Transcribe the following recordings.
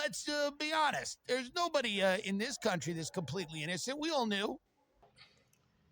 Let's be honest. There's nobody in this country that's completely innocent. We all knew.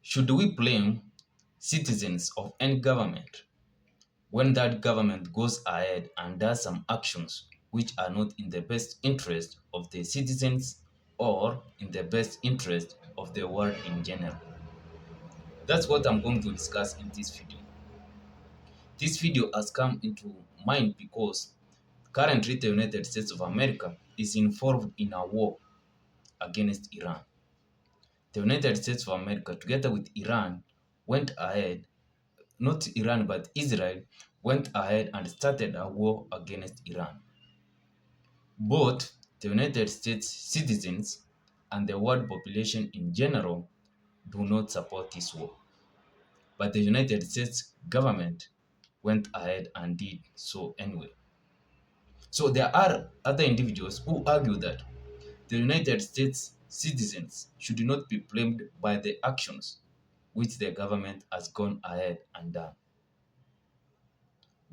Should we blame citizens of any government when that government goes ahead and does some actions which are not in the best interest of the citizens or in the best interest of the world in general? That's what I'm going to discuss in this video. This video has come into mind because currently the United States of America is involved in a war against Iran. The United States of America, together with Iran, went ahead, not Iran but Israel, went ahead and started a war against Iran. Both the United States citizens and the world population in general do not support this war. But the United States government went ahead and did so anyway. So there are other individuals who argue that the United States citizens should not be blamed by the actions which the government has gone ahead and done.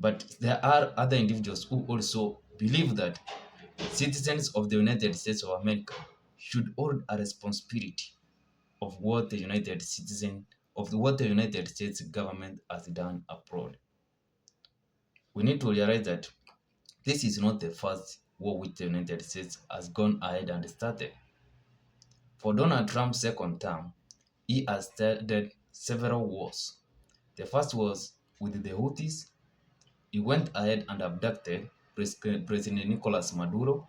But there are other individuals who also believe that citizens of the United States of America should hold a responsibility of what the United States government has done abroad. We need to realize that this is not the first war which the United States has gone ahead and started. For Donald Trump's second term, he has started several wars. The first was with the Houthis. He went ahead and abducted President Nicolas Maduro.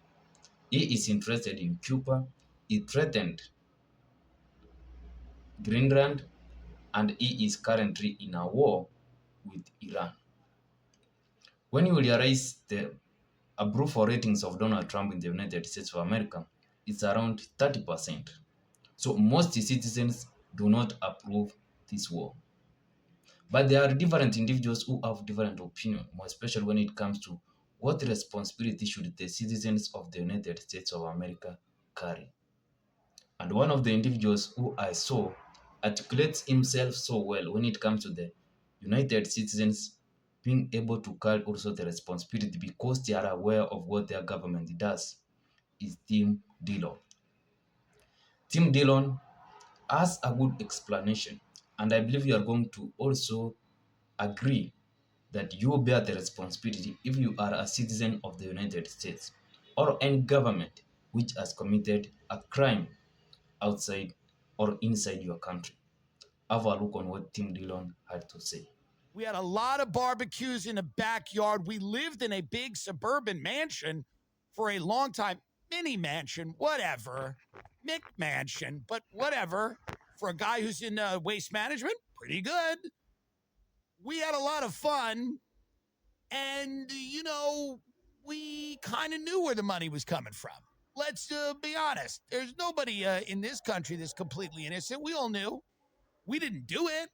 He is interested in Cuba. He threatened Greenland, and he is currently in a war with Iran. When you realize the approval ratings of Donald Trump in the United States of America, it's around 30%. So most citizens do not approve this war. But there are different individuals who have different opinions, more especially when it comes to what responsibility should the citizens of the United States of America carry. And one of the individuals who I saw articulates himself so well when it comes to the United citizens being able to carry also the responsibility because they are aware of what their government does is Tim Dillon. Tim Dillon has a good explanation, and I believe you are going to also agree that you bear the responsibility if you are a citizen of the United States or any government which has committed a crime outside or inside your country. Have a look on what Tim Dillon had to say. We had a lot of barbecues in the backyard. We lived in a big suburban mansion for a long time. Mini mansion, whatever. McMansion, but whatever. For a guy who's in waste management, pretty good. We had a lot of fun. And, we kind of knew where the money was coming from. Let's be honest. There's nobody in this country that's completely innocent. We all knew. We didn't do it.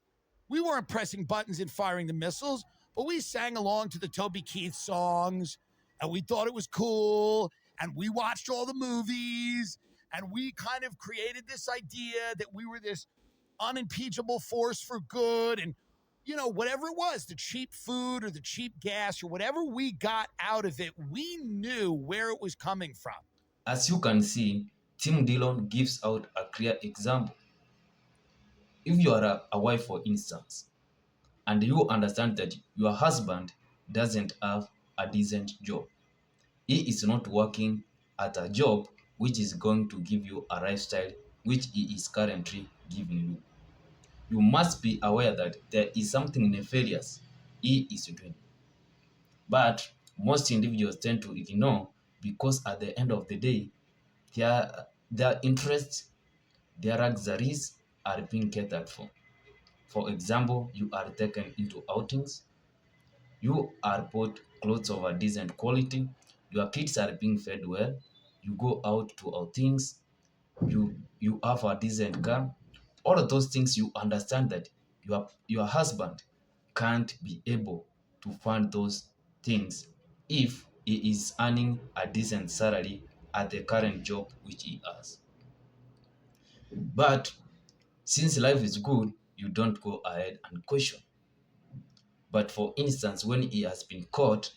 We weren't pressing buttons and firing the missiles, but we sang along to the Toby Keith songs, and we thought it was cool, and we watched all the movies, and we kind of created this idea that we were this unimpeachable force for good, and whatever it was, the cheap food or the cheap gas or whatever we got out of it, we knew where it was coming from. As you can see, Tim Dillon gives out a clear example. If you are a wife, for instance, and you understand that your husband doesn't have a decent job, he is not working at a job which is going to give you a lifestyle which he is currently giving you, you must be aware that there is something nefarious he is doing. But most individuals tend to ignore because at the end of the day, their interests, their luxuries are being catered for. For example, you are taken into outings, you are bought clothes of a decent quality, your kids are being fed well, you go out to outings, you have a decent car. All of those things, you understand that your husband can't be able to fund those things if he is earning a decent salary at the current job which he has. But since life is good, you don't go ahead and question. But for instance, when he has been caught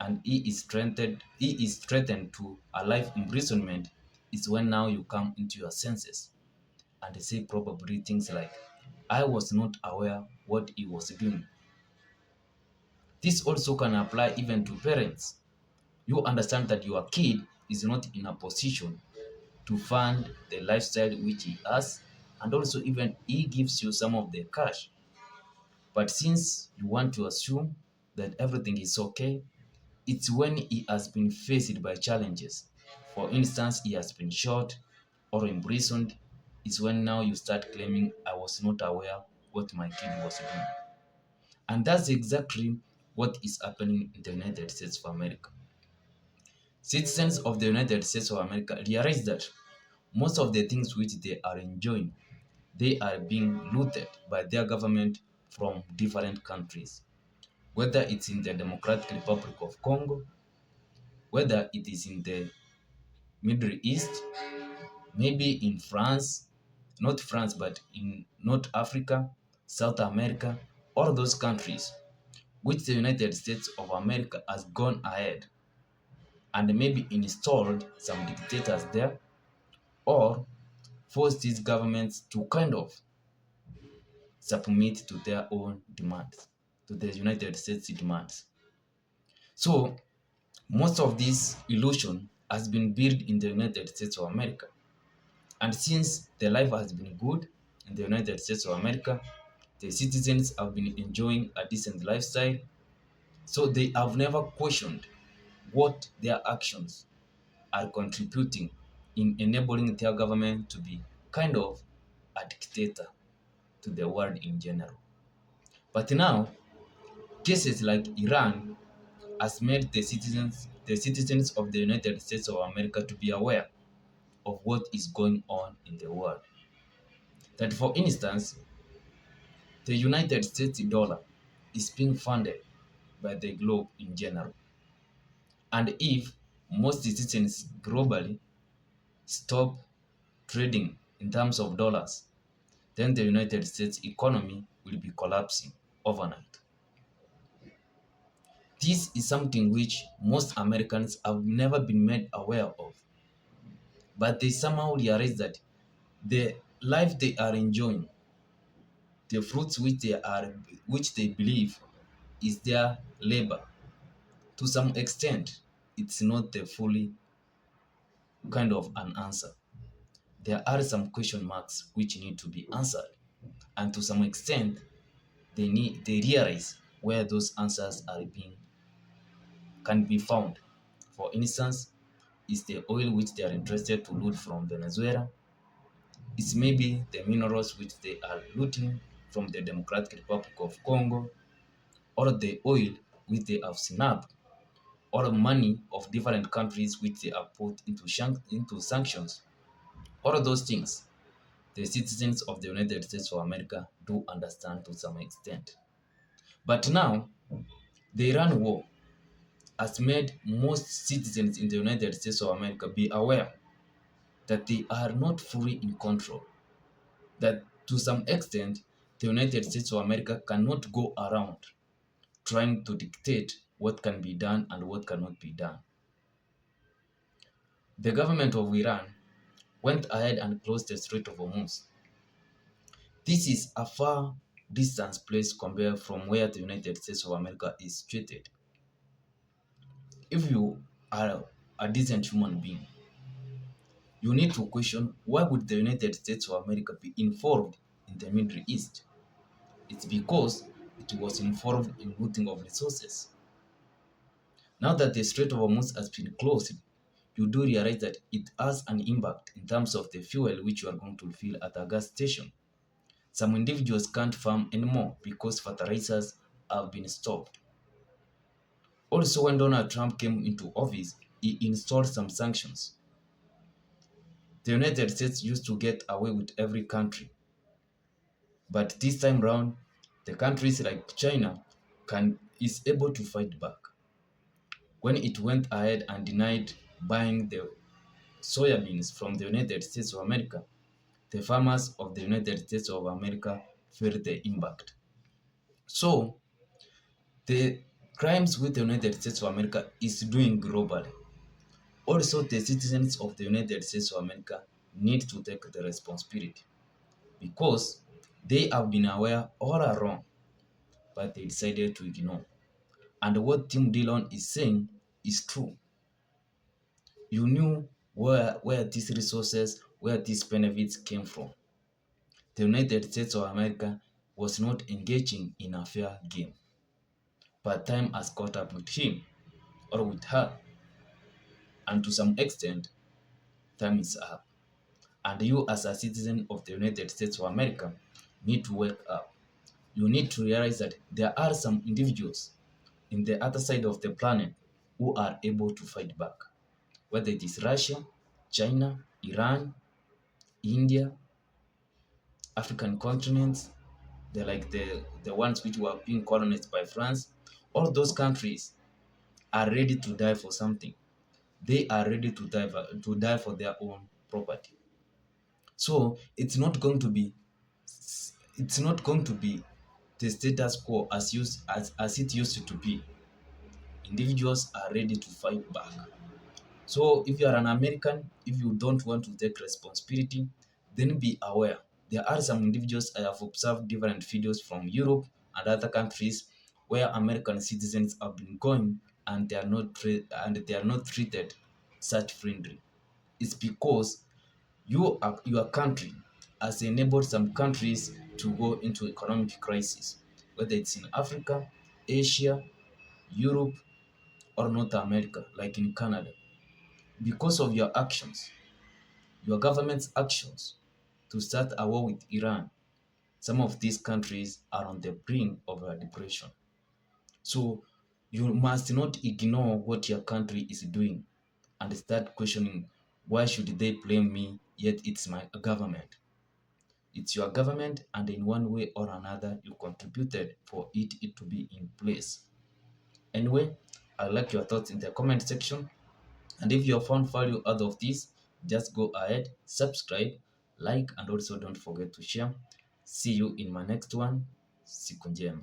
and he is threatened to a life imprisonment, is when now you come into your senses and say probably things like, I was not aware what he was doing. This also can apply even to parents. You understand that your kid is not in a position to fund the lifestyle which he has, and also even he gives you some of the cash. But since you want to assume that everything is okay, it's when he has been faced by challenges. For instance, he has been shot or imprisoned. It's when now you start claiming, I was not aware what my kid was doing. And that's exactly what is happening in the United States of America. Citizens of the United States of America realize that most of the things which they are enjoying, they are being looted by their government from different countries. Whether it's in the Democratic Republic of Congo, whether it is in the Middle East, maybe in France, not France, but in North Africa, South America, all those countries which the United States of America has gone ahead and maybe installed some dictators there, or forced these governments to kind of submit to their own demands, to the United States demands. So most of this illusion has been built in the United States of America. And since the life has been good in the United States of America, the citizens have been enjoying a decent lifestyle, so they have never questioned what their actions are contributing in enabling their government to be kind of a dictator to the world in general. But now, cases like Iran has made the citizens of the United States of America to be aware of what is going on in the world. That for instance, the United States dollar is being funded by the globe in general. And if most citizens globally stop trading in terms of dollars, then the United States economy will be collapsing overnight. This is something which most Americans have never been made aware of, but they somehow realize that the life they are enjoying, the fruits which they believe is their labor, to some extent, it's not the fully kind of an answer. There are some question marks which need to be answered, and to some extent, they realize where those answers are being can be found. For instance, is the oil which they are interested to loot from Venezuela? It's maybe the minerals which they are looting from the Democratic Republic of Congo, or the oil which they have snapped, or money of different countries which they have put into sanctions. All of those things, the citizens of the United States of America do understand to some extent. But now, the Iran war has made most citizens in the United States of America be aware that they are not fully in control. That to some extent, the United States of America cannot go around trying to dictate what can be done and what cannot be done. The government of Iran went ahead and closed the Strait of Hormuz. This is a far distance place compared from where the United States of America is situated. If you are a decent human being, you need to question, why would the United States of America be involved in the Middle East? It's because it was involved in looting of resources. Now that the Strait of Hormuz has been closed, you do realize that it has an impact in terms of the fuel which you are going to fill at a gas station. Some individuals can't farm anymore because fertilizers have been stopped. Also, when Donald Trump came into office, he installed some sanctions. The United States used to get away with every country, but this time round, the countries like China is able to fight back. When it went ahead and denied buying the soybeans from the United States of America, the farmers of the United States of America felt the impact. So the crimes which the United States of America is doing globally. Also, the citizens of the United States of America need to take the responsibility because they have been aware all along, but they decided to ignore. And what Tim Dillon is saying is true. You knew where these resources, where these benefits came from. The United States of America was not engaging in a fair game, but time has caught up with him or with her, and to some extent, time is up. And you, as a citizen of the United States of America, need to wake up. You need to realize that there are some individuals in the other side of the planet who are able to fight back, whether it is Russia, China, Iran, India, African continents, the ones which were being colonized by France. All those countries are ready to die for something. They are ready to die for their own property. So it's not going to be the status quo as it used to be. Individuals are ready to fight back. So if you are an American, if you don't want to take responsibility, then be aware. There are some individuals I have observed different videos from Europe and other countries where American citizens have been going and they are not treated such friendly. It's because your country has enabled some countries to go into economic crisis, whether it's in Africa, Asia, Europe, or North America, like in Canada, because of your actions, your government's actions to start a war with Iran. Some of these countries are on the brink of a depression. So you must not ignore what your country is doing and start questioning, why should they blame me, yet it's my government. It's your government, and in one way or another, you contributed for it to be in place. Anyway, I like your thoughts in the comment section. And if you have found value out of this, just go ahead, subscribe, like, and also don't forget to share. See you in my next one. Siku njema.